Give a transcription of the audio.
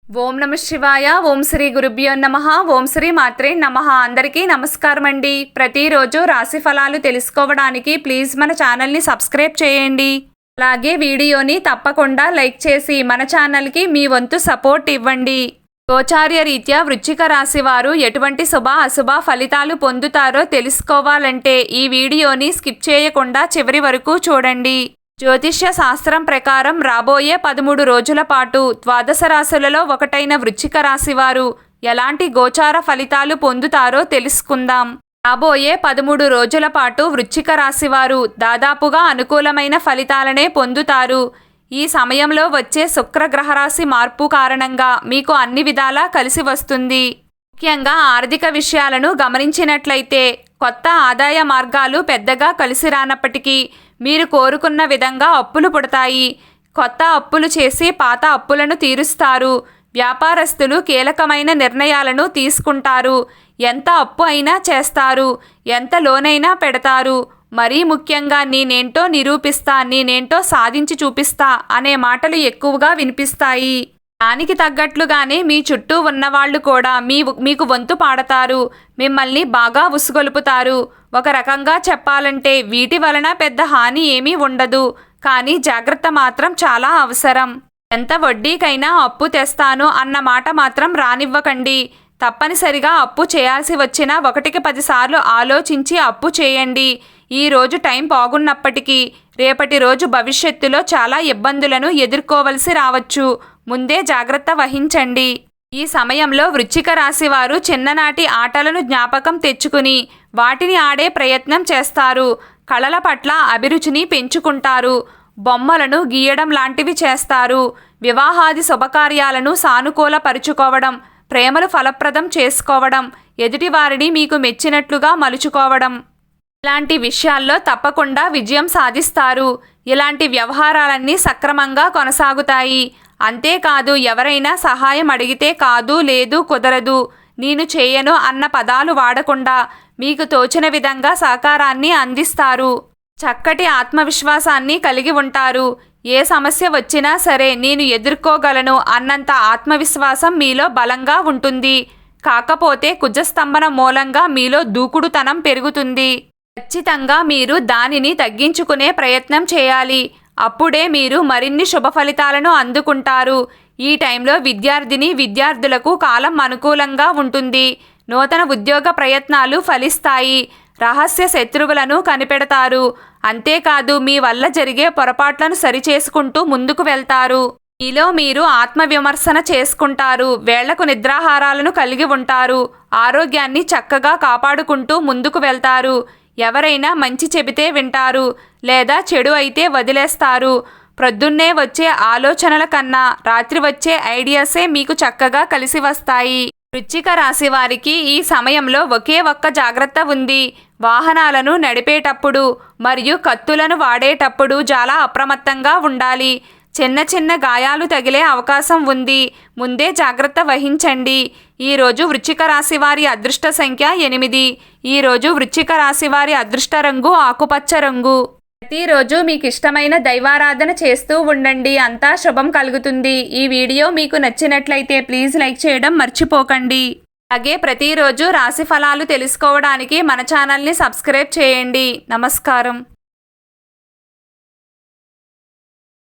ఓం నమ శివాయ. ఓం శ్రీ గురుభ్యో నమః. ఓం శ్రీ మాత్రే నమః. అందరికీ నమస్కారం అండి. ప్రతిరోజు రాశి ఫలాలు తెలుసుకోవడానికి ప్లీజ్ మన ఛానల్ని సబ్స్క్రైబ్ చేయండి. అలాగే వీడియోని తప్పకుండా లైక్ చేసి మన ఛానల్కి మీ వంతు సపోర్ట్ ఇవ్వండి. గోచార్య రీత్యా వృశ్చిక రాశి వారు ఎటువంటి శుభ అశుభ ఫలితాలు పొందుతారో తెలుసుకోవాలంటే ఈ వీడియోని స్కిప్ చేయకుండా చివరి వరకు చూడండి. జ్యోతిష్య శాస్త్రం ప్రకారం రాబోయే 13 రోజుల పాటు ద్వాదశ రాశులలో ఒకటైన వృశ్చిక రాశివారు ఎలాంటి గోచార ఫలితాలు పొందుతారో తెలుసుకుందాం. రాబోయే 13 రోజుల పాటు వృశ్చిక రాశివారు దాదాపుగా అనుకూలమైన ఫలితాలనే పొందుతారు. ఈ సమయంలో వచ్చే శుక్రగ్రహరాశి మార్పు కారణంగా మీకు అన్ని విధాలా కలిసి వస్తుంది. ముఖ్యంగా ఆర్థిక విషయాలను గమనించినట్లయితే కొత్త ఆదాయ మార్గాలు పెద్దగా కలిసి రానప్పటికీ మీరు కోరుకున్న విధంగా అప్పులు పుడతాయి. కొత్త అప్పులు చేసి పాత అప్పులను తీరుస్తారు. వ్యాపారస్తులు కీలకమైన నిర్ణయాలను తీసుకుంటారు. ఎంత అప్పు అయినా చేస్తారు. ఎంత లోనైనా పెడతారు. మరీ ముఖ్యంగా నేనేంటో నిరూపిస్తా, నేనేంటో సాధించి చూపిస్తా అనే మాటలు ఎక్కువగా వినిపిస్తాయి. దానికి తగ్గట్లుగానే మీ చుట్టూ ఉన్నవాళ్లు కూడా మీకు వంతు పాడతారు. మిమ్మల్ని బాగా ఉసుగొలుపుతారు. ఒక రకంగా చెప్పాలంటే వీటి వలన పెద్ద హాని ఏమీ ఉండదు. కానీ జాగ్రత్త మాత్రం చాలా అవసరం. ఎంత వడ్డీకైనా అప్పు తెస్తాను అన్న మాట మాత్రం రానివ్వకండి. తప్పనిసరిగా అప్పు చేయాల్సి వచ్చినా 1కి 10 సార్లు ఆలోచించి అప్పు చేయండి. ఈ రోజు టైం బాగున్నప్పటికీ రేపటి రోజు భవిష్యత్తులో చాలా ఇబ్బందులను ఎదుర్కోవలసి రావచ్చు. ముందే జాగ్రత్త వహించండి. ఈ సమయంలో వృశ్చిక రాశి వారు చిన్ననాటి ఆటలను జ్ఞాపకం తెచ్చుకుని వాటిని ఆడే ప్రయత్నం చేస్తారు. కళల పట్ల అభిరుచిని పెంచుకుంటారు. బొమ్మలను గీయడం లాంటివి చేస్తారు. వివాహాది శుభకార్యాలను సానుకూలపరుచుకోవడం, ప్రేమలు ఫలప్రదం చేసుకోవడం, ఎదుటివారిని మీకు మెచ్చినట్లుగా మలుచుకోవడం ఇలాంటి విషయాల్లో తప్పకుండా విజయం సాధిస్తారు. ఇలాంటి వ్యవహారాలన్నీ సక్రమంగా కొనసాగుతాయి. అంతేకాదు, ఎవరైనా సహాయం అడిగితే కాదు, లేదు, కుదరదు, నేను చేయను అన్న పదాలు వాడకుండా మీకు తోచిన విధంగా సహకారాన్ని అందిస్తారు. చక్కటి ఆత్మవిశ్వాసాన్ని కలిగి ఉంటారు. ఏ సమస్య వచ్చినా సరే నేను ఎదుర్కోగలను అన్నంత ఆత్మవిశ్వాసం మీలో బలంగా ఉంటుంది. కాకపోతే కుజస్తంభన మూలంగా మీలో దూకుడుతనం పెరుగుతుంది. ఖచ్చితంగా మీరు దానిని తగ్గించుకునే ప్రయత్నం చేయాలి. అప్పుడే మీరు మరిన్ని శుభ ఫలితాలను అందుకుంటారు. ఈ టైంలో విద్యార్థులకు కాలం అనుకూలంగా ఉంటుంది. నూతన ఉద్యోగ ప్రయత్నాలు ఫలిస్తాయి. రహస్య శత్రువులను కనిపెడతారు. అంతేకాదు, మీ వల్ల జరిగే పొరపాట్లను సరిచేసుకుంటూ ముందుకు వెళ్తారు. మీలో మీరు ఆత్మవిమర్శన చేసుకుంటారు. వేళ్లకు నిద్రాహారాలను కలిగి ఉంటారు. ఆరోగ్యాన్ని చక్కగా కాపాడుకుంటూ ముందుకు వెళ్తారు. ఎవరైనా మంచి చెబితే వింటారు, లేదా చెడు అయితే వదిలేస్తారు. ప్రొద్దున్నే వచ్చే ఆలోచనల కన్నా రాత్రి వచ్చే ఐడియాసే మీకు చక్కగా కలిసి వస్తాయి. వృశ్చిక రాశి వారికి ఈ సమయంలో ఒకే ఒక్క జాగ్రత్త ఉంది. వాహనాలను నడిపేటప్పుడు మరియు కత్తులను వాడేటప్పుడు చాలా అప్రమత్తంగా ఉండాలి. చిన్న చిన్న గాయాలు తగిలే అవకాశం ఉంది. ముందే జాగ్రత్త వహించండి. ఈరోజు వృశ్చిక రాశి వారి అదృష్ట సంఖ్య 8. ఈరోజు వృశ్చిక రాశి వారి అదృష్ట రంగు ఆకుపచ్చ రంగు. ప్రతిరోజు మీకు ఇష్టమైన దైవారాధన చేస్తూ ఉండండి. అంతా శుభం కలుగుతుంది. ఈ వీడియో మీకు నచ్చినట్లయితే ప్లీజ్ లైక్ చేయడం మర్చిపోకండి. అలాగే ప్రతిరోజు రాశి ఫలాలు తెలుసుకోవడానికి మన ఛానల్ని సబ్స్క్రైబ్ చేయండి. నమస్కారం.